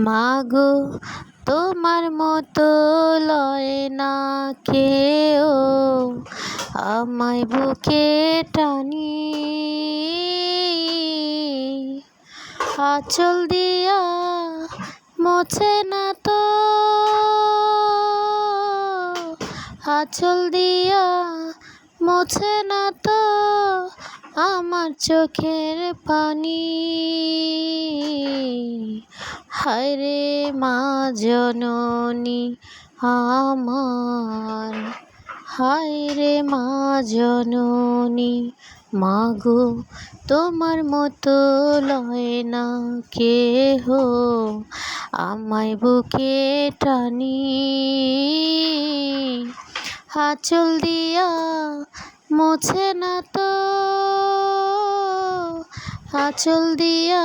মাগো তোমার মতো লয় না কেউ আমায় বুকে টানি, আঁচল দিয়া মোছে না তো, আঁচল দিয়া মোছে না তো আমার চোখের পানি। হায়রে মা জননী আমার, হায়রে মা জননী, মাগো তোমার মতো লয় না কেহ আমায় বুকে টানি, আঁচল দিয়া মোছে না তো, আঁচল দিয়া